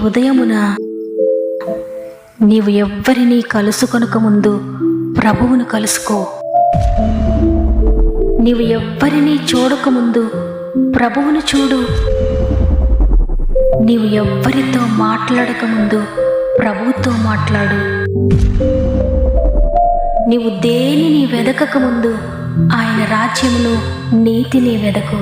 ఉదయమున నీవు ఎవ్వరినీ కలుసుకొనక ముందు ప్రభువును కలుసుకో. నీవు ఎవ్వరినీ చూడకముందు ప్రభువును చూడు. నీవు ఎవ్వరితో మాట్లాడకముందు ప్రభువుతో మాట్లాడు. నీవు దేనిని వెదకకముందు ఆయన రాజ్యమును నీతిని వెదకు.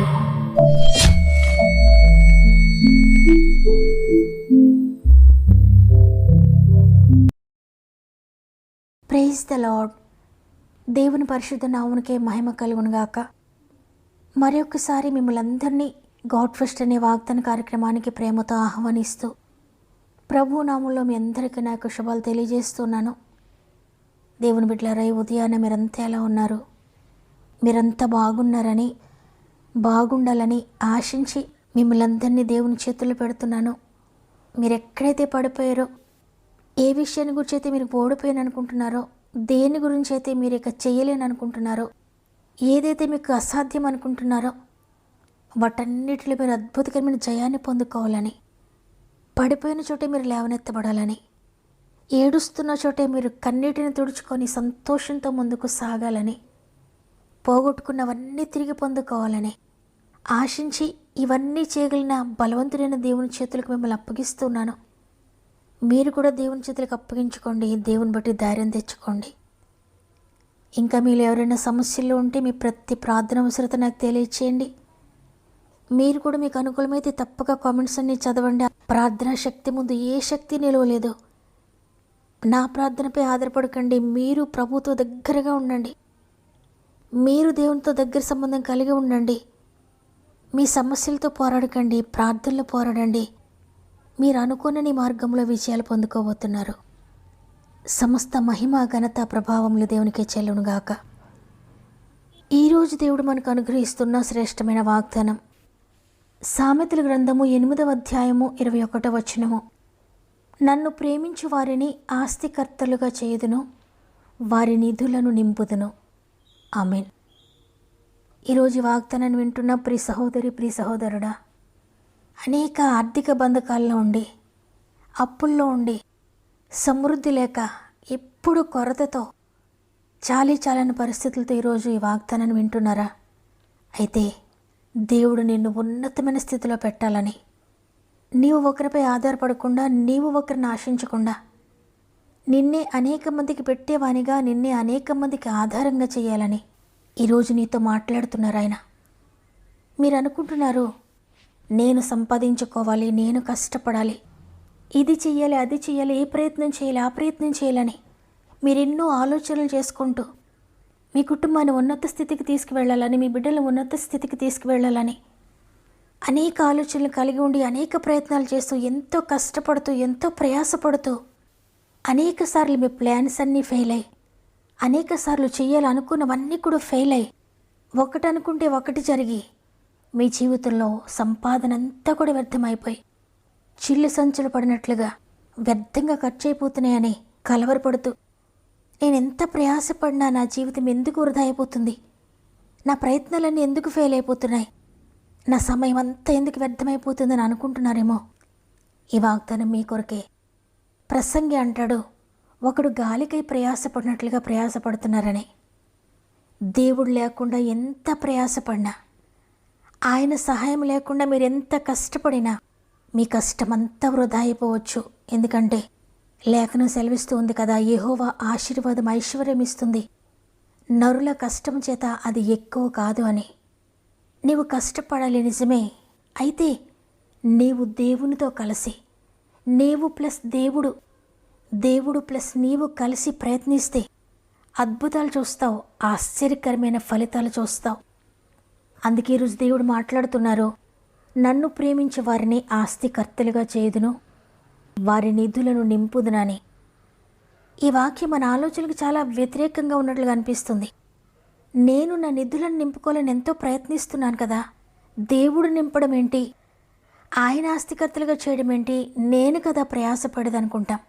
Praise the lord. దేవుని పరిశుద్ధ నామమునకే మహిమ కలుగునుగాక. మరొకసారి మిమ్మల్ని అందరినీ గాడ్ ఫస్ట్ అనే వాగ్దాన కార్యక్రమానికి ప్రేమతో ఆహ్వానిస్తూ ప్రభు నామంలో మీ అందరికీ నా యొక్క శుభాలు తెలియజేస్తున్నాను. దేవుని బిడ్డలారా, ఈ ఉదయాన్నే మీరంతా ఎలా ఉన్నారు? మీరంతా బాగున్నారని, బాగుండాలని ఆశించి మిమ్మల్ని అందరినీ దేవుని చేతుల్లో పెడుతున్నాను. మీరు ఎక్కడైతే పడిపోయారో, ఏ విషయాన్ని గురించి అయితే మీరు ఓడిపోయాను అనుకుంటున్నారో, దేని గురించి అయితే మీరు ఇక చేయలేని అనుకుంటున్నారో, ఏదైతే మీకు అసాధ్యం అనుకుంటున్నారో, వాటన్నిటిలో మీరు అద్భుతకరమైన జయాన్ని పొందుకోవాలని, పడిపోయిన చోటే మీరు లేవనెత్తబడాలని, ఏడుస్తున్న చోటే మీరు కన్నీటిని తుడుచుకొని సంతోషంతో ముందుకు సాగాలని, పోగొట్టుకున్నవన్నీ తిరిగి పొందుకోవాలని ఆశించి ఇవన్నీ చేయగలిగిన బలవంతుడైన దేవుని చేతులకు మిమ్మల్ని అప్పగిస్తున్నాను. మీరు కూడా దేవుని చేతులకు అప్పగించుకోండి. దేవుని బట్టి ధైర్యం తెచ్చుకోండి. ఇంకా మీరు ఎవరైనా సమస్యల్లో ఉంటే మీ ప్రతి ప్రార్థన అవసరత నాకు తెలియచేయండి. మీరు కూడా మీకు అనుకూలమైతే తప్పక కామెంట్స్ అన్ని చదవండి. ప్రార్థనా శక్తి ముందు ఏ శక్తి నిలవలేదు. నా ప్రార్థనపై ఆధారపడకండి. మీరు ప్రభుతో దగ్గరగా ఉండండి. మీరు దేవునితో దగ్గర సంబంధం కలిగి ఉండండి. మీ సమస్యలతో పోరాడకండి, ప్రార్థనలో పోరాడండి. మీరు అనుకున్న మార్గంలో విజయాలు పొందుకోబోతున్నారు. సమస్త మహిమ, ఘనత, ప్రభావములు దేవునికే చెల్లునుగాక. ఈరోజు దేవుడు మనకు అనుగ్రహిస్తున్న శ్రేష్టమైన వాగ్దానం సామెతల గ్రంథము 8వ అధ్యాయము 21వ వచనము. నన్ను ప్రేమించు వారిని ఆస్తికర్తలుగా చేయుదును, వారి నిధులను నింపుదును. ఆమేన్. ఈరోజు వాగ్దానాన్ని వింటున్న ప్రియ సహోదరి, ప్రియ సహోదరుడా, అనేక ఆర్థిక బంధకాల్లో ఉండి, అప్పుల్లో ఉండి, సమృద్ధి లేక, ఎప్పుడు కొరతతో, చాలని పరిస్థితులతో ఈరోజు ఈ వాగ్దానాన్ని వింటున్నారా? అయితే దేవుడు నిన్ను ఉన్నతమైన స్థితిలో పెట్టాలని, నీవు ఒకరిపై ఆధారపడకుండా, నీవు ఒకరిని ఆశించకుండా, నిన్నే అనేక మందికి పెట్టేవానిగా, నిన్నే అనేక మందికి ఆధారంగా చేయాలని ఈరోజు నీతో మాట్లాడుతున్నారు ఆయన. మీరు అనుకుంటున్నారు, నేను సంపాదించుకోవాలి, నేను కష్టపడాలి, ఇది చెయ్యాలి, అది చెయ్యాలి, ఏ ప్రయత్నం చేయాలి, ఆ ప్రయత్నం చేయాలని మీరు ఎన్నో ఆలోచనలు చేసుకుంటూ మీ కుటుంబాన్ని ఉన్నత స్థితికి తీసుకువెళ్ళాలని, మీ బిడ్డలను ఉన్నత స్థితికి తీసుకువెళ్ళాలని అనేక ఆలోచనలు కలిగి ఉండి, అనేక ప్రయత్నాలు చేస్తూ, ఎంతో కష్టపడుతూ, ఎంతో ప్రయాసపడుతూ, అనేక సార్లు మీ ప్లాన్స్ అన్నీ ఫెయిల్ అయ్యి, అనేక సార్లు చేయాలనుకున్నవన్నీ కూడా ఫెయిల్ అయ్యి, ఒకటి అనుకుంటే ఒకటి జరిగి, మీ జీవితంలో సంపాదన అంతా కూడా వ్యర్థమైపోయి, చిల్లు సంచులు పడినట్లుగా వ్యర్థంగా ఖర్చు అయిపోతున్నాయని కలవరపడుతూ, నేను ఎంత ప్రయాసపడినా నా జీవితం ఎందుకు వృధా అయిపోతుంది, నా ప్రయత్నాలన్నీ ఎందుకు ఫెయిల్ అయిపోతున్నాయి, నా సమయం అంతా ఎందుకు వ్యర్థమైపోతుందని అనుకుంటున్నారేమో. ఈ వాగ్దానం మీ కొరకే. ప్రసంగి అంటాడు, ఒకడు గాలికై ప్రయాసపడినట్లుగా ప్రయాసపడుతున్నారని. దేవుడు లేకుండా ఎంత ప్రయాసపడినా, ఆయన సహాయం లేకుండా మీరు ఎంత కష్టపడినా మీ కష్టమంతా వృధా అయిపోవచ్చు. ఎందుకంటే లేఖనం సెలవిస్తూ ఉంది కదా, యెహోవా ఆశీర్వాదం ఐశ్వర్యం ఇస్తుంది, నరుల కష్టం చేత అది ఎక్కువ కాదు అని. నీవు కష్టపడాలి నిజమే. అయితే నీవు దేవునితో కలిసి, నీవు ప్లస్ దేవుడు, దేవుడు ప్లస్ నీవు కలిసి ప్రయత్నిస్తే అద్భుతాలు చూస్తావు, ఆశ్చర్యకరమైన ఫలితాలు చూస్తావు. అందుకే ఈరోజు దేవుడు మాట్లాడుతున్నారు, నన్ను ప్రేమించే వారిని ఆస్తికర్తలుగా చేయుదును, వారి నిధులను నింపుదునని. ఈ వాక్యం మన ఆలోచనలకు చాలా వ్యతిరేకంగా ఉన్నట్లుగా అనిపిస్తుంది. నేను నా నిధులను నింపుకోవాలని ఎంతో ప్రయత్నిస్తున్నాను కదా, దేవుడు నింపడం ఏంటి, ఆయన ఆస్తికర్తలుగా చేయడం ఏంటి, నేను కదా ప్రయాసపడేదనుకుంటాం.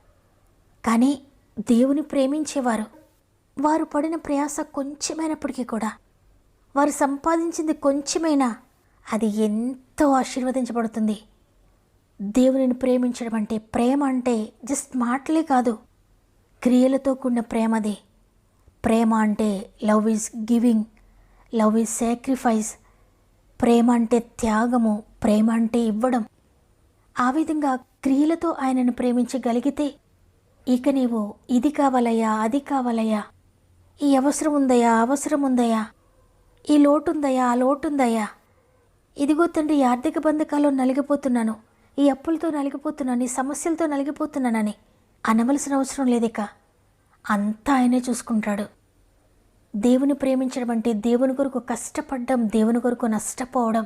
కానీ దేవుని ప్రేమించేవారు, వారు పడిన ప్రయాస కొంచెమైనప్పటికీ కూడా, వారు సంపాదించింది కొంచెమైనా అది ఎంతో ఆశీర్వదించబడుతుంది. దేవునిని ప్రేమించడం అంటే, ప్రేమ అంటే జస్ట్ మాటలే కాదు, క్రియలతో కూడిన ప్రేమది. ప్రేమ అంటే love is giving, love is sacrifice. ప్రేమ అంటే త్యాగము, ప్రేమ అంటే ఇవ్వడం. ఆ విధంగా క్రియలతో ఆయనను ప్రేమించగలిగితే ఇక నీవు ఇది కావాలయ్యా, అది కావాలయ్యా, ఈ అవసరం ఉందయ్యా, అవసరం ఉందయ్యా, ఈ లోటుందయ్యా, ఆ లోటుందయ్యా, ఇదిగో తండ్రి ఈ ఆర్థిక బంధకాల్లో నలిగిపోతున్నాను, ఈ అప్పులతో నలిగిపోతున్నాను, ఈ సమస్యలతో నలిగిపోతున్నానని అనవలసిన అవసరం లేదిక. అంతా ఆయనే చూసుకుంటాడు. దేవుని ప్రేమించడం అంటే దేవుని కొరకు కష్టపడడం, దేవుని కొరకు నష్టపోవడం.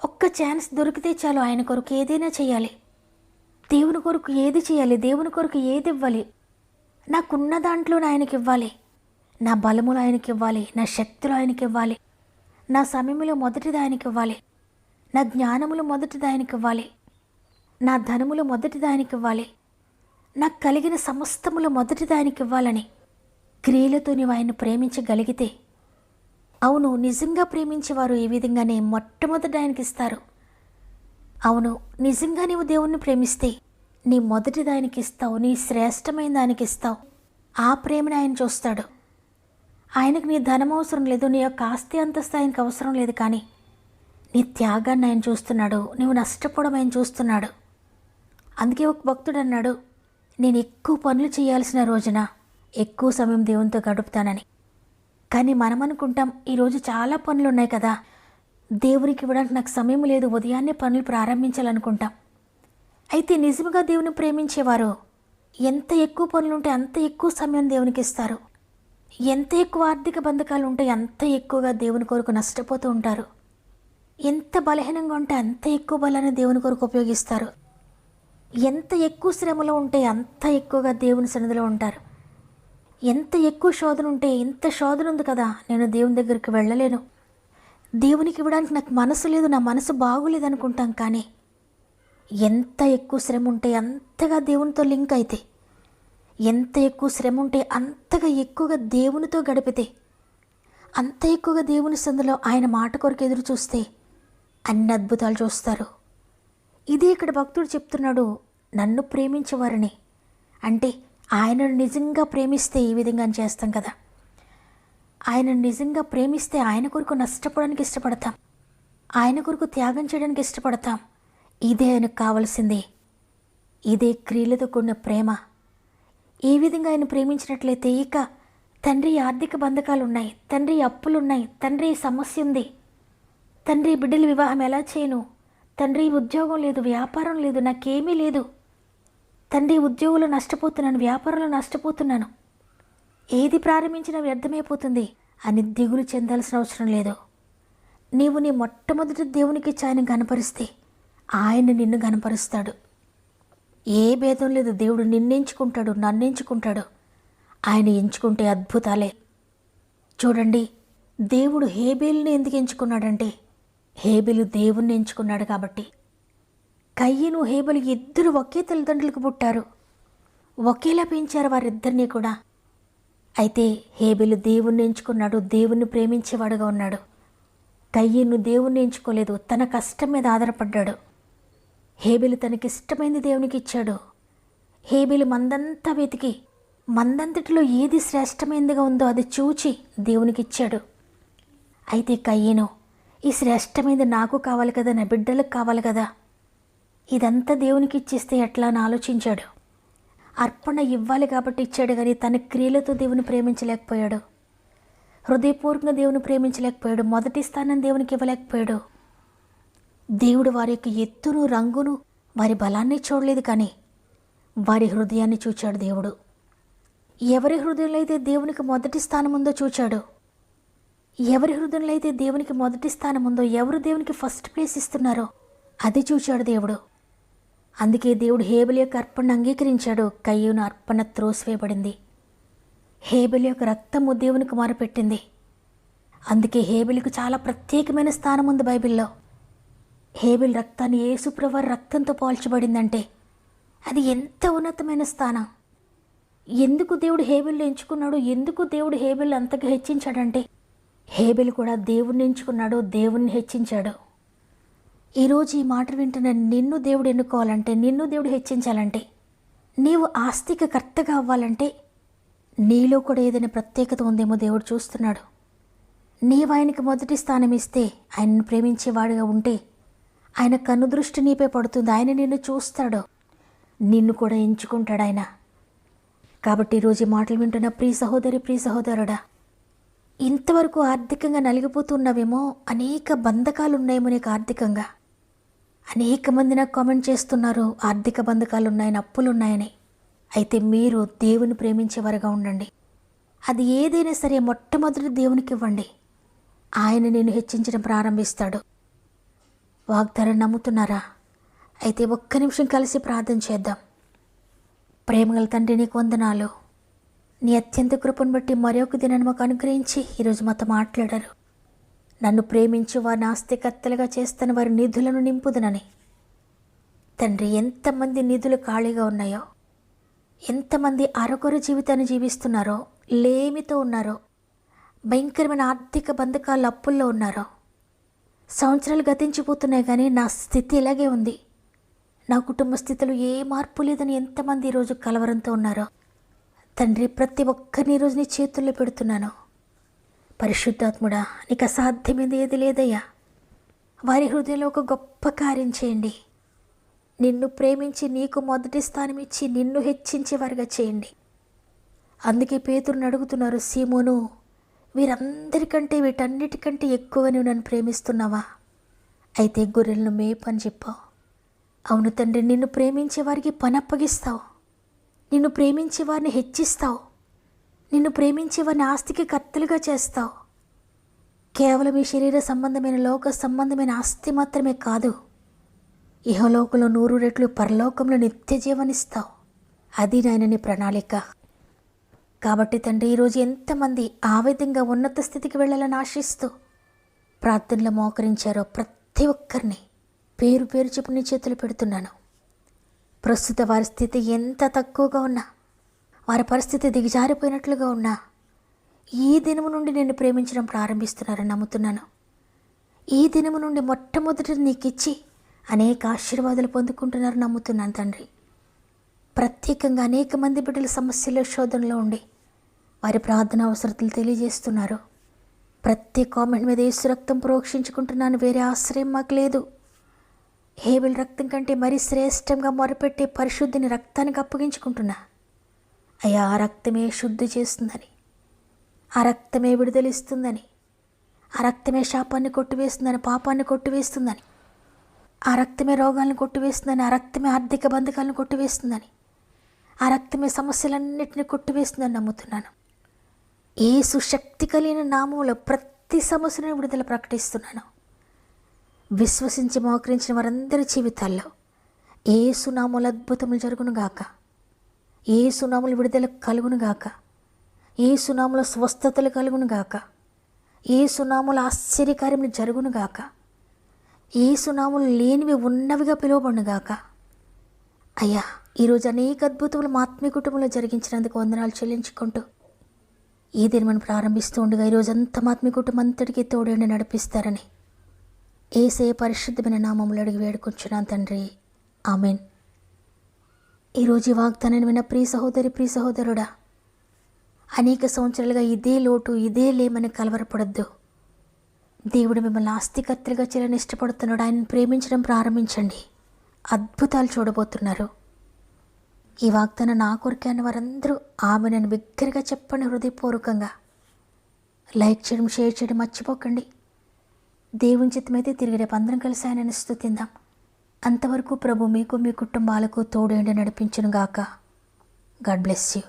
ఒక్క ఛాన్స్ దొరికితే చాలు ఆయన కొరకు ఏదైనా చేయాలి. దేవుని కొరకు ఏది చేయాలి, దేవుని కొరకు ఏది ఇవ్వాలి, నాకున్న దాంట్లో ఆయనకి ఇవ్వాలి, నా బలములు ఆయనకి ఇవ్వాలి, నా శక్తులు ఆయనకి ఇవ్వాలి, నా సమయంలో మొదటిది ఆయనకి ఇవ్వాలి, నా జ్ఞానములు మొదటిది ఆయనకి ఇవ్వాలి, నా ధనములు మొదటిది ఆయనకి ఇవ్వాలి, నాకు కలిగిన సమస్తములు మొదటిది ఆయనకి ఇవ్వాలని క్రియలతో నీవు ఆయన్ని ప్రేమించగలిగితే, అవును నిజంగా ప్రేమించేవారు ఈ విధంగానే మొట్టమొదట ఆయనకి ఇస్తారు. అవును నిజంగా నీవు దేవుణ్ణి ప్రేమిస్తే నీ మొదటి దానికి ఇస్తావు, నీ శ్రేష్టమైన దానికి ఇస్తావు. ఆ ప్రేమని ఆయన చూస్తాడు. ఆయనకు నీ ధనం అవసరం లేదు, నీ యొక్క ఆస్తి అంతస్తు ఆయనకు అవసరం లేదు, కానీ నీ త్యాగాన్ని ఆయన చూస్తున్నాడు, నీవు నష్టపోవడం ఆయన చూస్తున్నాడు. అందుకే ఒక భక్తుడు అన్నాడు, నేను ఎక్కువ పనులు చేయాల్సిన రోజున ఎక్కువ సమయం దేవునితో గడుపుతానని. కానీ మనం అనుకుంటాం ఈరోజు చాలా పనులు ఉన్నాయి కదా, దేవునికి ఇవ్వడానికి నాకు సమయం లేదు, ఉదయాన్నే పనులు ప్రారంభించాలనుకుంటాం. అయితే నిజంగా దేవుని ప్రేమించేవారు ఎంత ఎక్కువ పనులుంటే అంత ఎక్కువ సమయం దేవునికి ఇస్తారు. ఎంత ఎక్కువ ఆర్థిక బంధకాలు ఉంటే అంత ఎక్కువగా దేవుని కొరకు నష్టపోతూ ఉంటారు. ఎంత బలహీనంగా ఉంటే అంత ఎక్కువ బలాన్ని దేవుని కొరకు ఉపయోగిస్తారు. ఎంత ఎక్కువ శ్రమలో ఉంటే అంత ఎక్కువగా దేవుని సన్నిధిలో ఉంటారు. ఎంత ఎక్కువ శోధన ఉంటే, ఇంత శోధన ఉంది కదా నేను దేవుని దగ్గరికి వెళ్ళలేను, దేవునికి ఇవ్వడానికి నాకు మనసు లేదు, నా మనసు బాగోలేదు అనుకుంటాం. కానీ ఎంత ఎక్కువ శ్రమ ఉంటే అంతగా దేవునితో లింక్ అయితే, ఎంత ఎక్కువ శ్రమ ఉంటే అంతగా ఎక్కువగా దేవునితో గడిపితే, అంత ఎక్కువగా దేవుని సందులో ఆయన మాట కొరకు ఎదురు చూస్తే అన్ని అద్భుతాలు చూస్తారు. ఇది ఇక్కడ భక్తుడు చెప్తున్నాడు, నన్ను ప్రేమించేవారని. అంటే ఆయనను నిజంగా ప్రేమిస్తే ఈ విధంగా చేస్తాం కదా. ఆయనను నిజంగా ప్రేమిస్తే ఆయన కొరకు నష్టపోవడానికి ఇష్టపడతాం, ఆయన కొరకు త్యాగం చేయడానికి ఇష్టపడతాం. ఇదే ఆయనకు కావలసింది. ఇదే క్రియలతో కూడిన ప్రేమ. ఏ విధంగా ఆయన ప్రేమించినట్లయితే ఇక తండ్రి ఆర్థిక బంధకాలు ఉన్నాయి, తండ్రి అప్పులున్నాయి, తండ్రి సమస్య ఉంది, తండ్రి బిడ్డల వివాహం ఎలా చేయను, తండ్రి ఉద్యోగం లేదు, వ్యాపారం లేదు, నాకేమీ లేదు, తండ్రి ఉద్యోగంలో నష్టపోతున్నాను, వ్యాపారంలో నష్టపోతున్నాను, ఏది ప్రారంభించినా వ్యర్థమైపోతుంది అని దిగులు చెందాల్సిన అవసరం లేదు. నీవు నీ మొట్టమొదటి దేవునికి ఆయన గనపరిస్తే ఆయన నిన్ను గనపరుస్తాడు. ఏ భేదం లేదు, దేవుడు నిన్నెంచుకుంటాడు, నన్నెంచుకుంటాడు. ఆయన ఎంచుకుంటే అద్భుతాలే. చూడండి, దేవుడు హేబేలుని ఎందుకు ఎంచుకున్నాడంటే హేబెలు దేవుణ్ణి ఎంచుకున్నాడు కాబట్టి. కయ్యను హేబెలు ఇద్దరు ఒకే తల్లిదండ్రులకు పుట్టారు, ఒకేలా పెంచారు వారిద్దరినీ కూడా. అయితే హేబెలు దేవుణ్ణి ఎంచుకున్నాడు, దేవుణ్ణి ప్రేమించేవాడుగా ఉన్నాడు. కయ్యను దేవుణ్ణి ఎంచుకోలేదు, తన కష్టం మీద ఆధారపడ్డాడు. హేబెలు తనకిష్టమైంది దేవునికి ఇచ్చాడు. హేబెలు మందంతా వెతికి మందంతటిలో ఏది శ్రేష్టమైనదిగా ఉందో అది చూచి దేవునికి ఇచ్చాడు. అయితే కయ్యను ఈ శ్రేష్టమైనది నాకు కావాలి కదా, నా బిడ్డలకు కావాలి కదా, ఇదంతా దేవునికి ఇచ్చేస్తే ఎట్లా అని ఆలోచించాడు. అర్పణ ఇవ్వాలి కాబట్టి ఇచ్చాడు, కానీ తన క్రియలతో దేవుని ప్రేమించలేకపోయాడు, హృదయపూర్వకంగా దేవుని ప్రేమించలేకపోయాడు, మొదటి స్థానం దేవునికి ఇవ్వలేకపోయాడు. దేవుడు వారి యొక్క ఎత్తును, రంగును, వారి బలాన్ని చూడలేదు, కానీ వారి హృదయాన్ని చూచాడు దేవుడు. ఎవరి హృదయంలో అయితే దేవునికి మొదటి స్థానం ఉందో చూచాడు. ఎవరి హృదయంలో అయితే దేవునికి మొదటి స్థానం ఉందో, ఎవరు దేవునికి ఫస్ట్ ప్లేస్ ఇస్తున్నారో అది చూచాడు దేవుడు. అందుకే దేవుడు హేబెలు యొక్క అర్పణను అంగీకరించాడు. కయ్యూను అర్పణ త్రోసివేయబడింది. హేబెలు యొక్క రక్తము దేవునికి మొరపెట్టింది. అందుకే హేబెలుకు చాలా ప్రత్యేకమైన స్థానం ఉంది బైబిల్లో. హేబెలు రక్తాన్ని యేసుప్రభువారి రక్తంతో పోల్చబడిందంటే అది ఎంత ఉన్నతమైన స్థానం. ఎందుకు దేవుడు హేబెల్ని ఎంచుకున్నాడు, ఎందుకు దేవుడు హేబెల్ని అంతగా హెచ్చించాడంటే హేబెలు కూడా దేవుణ్ణి ఎంచుకున్నాడు, దేవుణ్ణి హెచ్చించాడు. ఈరోజు ఈ మాట వింటున్న నిన్ను దేవుడు ఎన్నుకోవాలంటే, నిన్ను దేవుడు హెచ్చించాలంటే, నీవు ఆస్తిక కర్తగా అవ్వాలంటే నీలో కూడా ఏదైనా ప్రత్యేకత ఉందేమో దేవుడు చూస్తున్నాడు. నీవు ఆయనకి మొదటి స్థానం ఇస్తే, ఆయనను ప్రేమించేవాడుగా ఉంటే ఆయన కన్ను దృష్టి నీపై పడుతుంది. ఆయన నిన్ను చూస్తాడు, నిన్ను కూడా ఎంచుకుంటాడు ఆయన. కాబట్టి ఈరోజు ఈ మాటలు వింటున్న ప్రియ సహోదరి, ప్రియ సహోదరుడా, ఇంతవరకు ఆర్థికంగా నలిగిపోతున్నావేమో, అనేక బంధకాలు ఉన్నాయేమో నీకు ఆర్థికంగా. అనేక మంది నాకు కామెంట్ చేస్తున్నారు, ఆర్థిక బంధకాలు ఉన్నాయని, అప్పులు ఉన్నాయని. అయితే మీరు దేవుని ప్రేమించేవారుగా ఉండండి. అది ఏదైనా సరే మొట్టమొదటి దేవునికి ఇవ్వండి. ఆయన నిన్ను హెచ్చించడం ప్రారంభిస్తాడు. వాగ్దానం నమ్ముతున్నారా? అయితే ఒక్క నిమిషం కలిసి ప్రార్థన చేద్దాం. ప్రేమగల తండ్రి, నీకు వందనాలు. నీ అత్యంత కృపను బట్టి మరొక దినాన్ని మాకు అనుగ్రహించి ఈరోజు మాతో మాట్లాడారు. నన్ను ప్రేమించి వారిని ఆస్తికర్తలుగా చేస్తున్న వారి నిధులను నింపుదనని. తండ్రి, ఎంతమంది నిధులు ఖాళీగా ఉన్నాయో, ఎంతమంది అరకొర జీవితాన్ని జీవిస్తున్నారో, లేమితో ఉన్నారో, భయంకరమైన ఆర్థిక బంధకాలు, అప్పుల్లో ఉన్నారో. సంవత్సరాలు గతించిపోతున్నాయి కానీ నా స్థితి ఇలాగే ఉంది, నా కుటుంబ స్థితిలో ఏ మార్పు లేదని ఎంతమంది ఈరోజు కలవరంతో ఉన్నారో. తండ్రి, ప్రతి ఒక్కరిని ఈరోజు నీ చేతుల్లో పెడుతున్నాను. పరిశుద్ధాత్ముడా, నీకు అసాధ్యమైంది ఏది లేదయ్యా. వారి హృదయంలో ఒక గొప్ప కార్యం చేయండి. నిన్ను ప్రేమించి నీకు మొదటి స్థానం ఇచ్చి నిన్ను హెచ్చించేవారుగా చేయండి. అందుకే పేతురుని అడుగుతున్నారు, సీమోను, వీరందరికంటే వీటన్నిటికంటే ఎక్కువగా నువ్వు నన్ను ప్రేమిస్తున్నావా? అయితే గొర్రెలను మేపని చెప్పావు. అవును తండ్రి, నిన్ను ప్రేమించే వారికి పని అప్పగిస్తావు, నిన్ను ప్రేమించే వారిని హెచ్చిస్తావు, నిన్ను ప్రేమించే వారిని ఆస్తికి కర్తలుగా చేస్తావు. కేవలం ఈ శరీర సంబంధమైన, లోక సంబంధమైన ఆస్తి మాత్రమే కాదు, ఇహలోకంలో 100 రెట్లు పరలోకంలో నిత్య జీవనిస్తావు. అది నాయన నీ ప్రణాళిక. కాబట్టి తండ్రి, ఈరోజు ఎంతమంది ఆ విధంగా ఉన్నత స్థితికి వెళ్ళాలని ఆశిస్తూ ప్రార్థనలో మోకరించారో ప్రతి ఒక్కరిని పేరు పేరు చెప్పు నీ చేతులు పెడుతున్నాను. ప్రస్తుత వారి స్థితి ఎంత తక్కువగా ఉన్నా, వారి పరిస్థితి దిగజారిపోయినట్లుగా ఉన్నా, ఈ దినము నుండి నిన్ను ప్రేమించడం ప్రారంభిస్తున్నారని నమ్ముతున్నాను. ఈ దినము నుండి మొట్టమొదటి నీకు ఇచ్చి అనేక ఆశీర్వాదాలు పొందుకుంటున్నారని నమ్ముతున్నాను తండ్రి. ప్రత్యేకంగా అనేక మంది బిడ్డల సమస్యల శోధనలో ఉండి వారి ప్రార్థన అవసరతలు తెలియజేస్తున్నారు. ప్రతి కామెంట్ మీద యేసు రక్తం ప్రోక్షించుకుంటున్నాను, వేరే ఆశ్రయం మాకు లేదు. హేబెల్ రక్తం కంటే మరీ శ్రేష్టంగా మొరపెట్టే పరిశుద్ధిని రక్తానికి అప్పగించుకుంటున్నా. అయ్యా, ఆ రక్తమే శుద్ధి చేస్తుందని, ఆ రక్తమే విడుదలిస్తుందని, ఆ రక్తమే శాపాన్ని కొట్టివేస్తుందని, పాపాన్ని కొట్టివేస్తుందని, ఆ రక్తమే రోగాలను కొట్టివేస్తుందని, ఆ రక్తమే ఆర్థిక బంధకాలను కొట్టివేస్తుందని, ఆ రక్తమే సమస్యలన్నింటినీ కొట్టివేస్తుందని నమ్ముతున్నాను. యేసు శక్తి కలిగిన నామంలో ప్రతి సమస్యను విడుదల ప్రకటిస్తున్నాను. విశ్వసించి మోకరించిన వారందరి జీవితాల్లో యేసు నామములో అద్భుతములు జరుగునుగాక, యేసు నామములో విడుదల కలుగునుగాక, యేసు నామములో స్వస్థతలు కలుగునుగాక, యేసు నామములో ఆశ్చర్యకార్యములు జరుగునుగాక, యేసు నామములో లేనివి ఉన్నవిగా పిలువబడునుగాక. అయ్యా, ఈరోజు అనేక అద్భుతములు మా ఆత్మీయ కుటుంబంలో జరిగించినందుకు వందనాలు చెల్లించుకుంటూ ఈ దినమని ప్రారంభిస్తూ ఉండగా ఈరోజంతా మా ఆత్మీయ కుటుంబం అంతటికీ తోడేండి నడిపిస్తారని యేసయ్య పరిశుద్ధమైన నామములో అడిగి వేడుకొంచున్నాను తండ్రి, ఆమెన్. ఈరోజు ఈ వాగ్దానాన్ని విన్న ప్రియ సహోదరి, ప్రియ సహోదరుడా, అనేక సంవత్సరాలుగా ఇదే లోటు, ఇదే లేమని కలవరపడద్దు. దేవుడు మిమ్మల్ని ఆస్తికర్తలుగా చేయాలని ఇష్టపడుతున్నాడు. ఆయన్ని ప్రేమించడం ప్రారంభించండి, అద్భుతాలు చూడబోతున్నారు. ఈ వాగ్దానం నా కొరికే అన్న వారందరూ ఆమె నన్ను బిగ్గరగా చెప్పండి. హృదయపూర్వకంగా లైక్ చేయడం, షేర్ చేయడం మర్చిపోకండి. దేవుని చిత్తమైతే తిరిగి రేపు అందరం కలిసి ఆయనను స్తుతిందాం. అంతవరకు ప్రభు మీకు, మీ కుటుంబాలకు తోడేండి నడిపించును గాక. God bless you.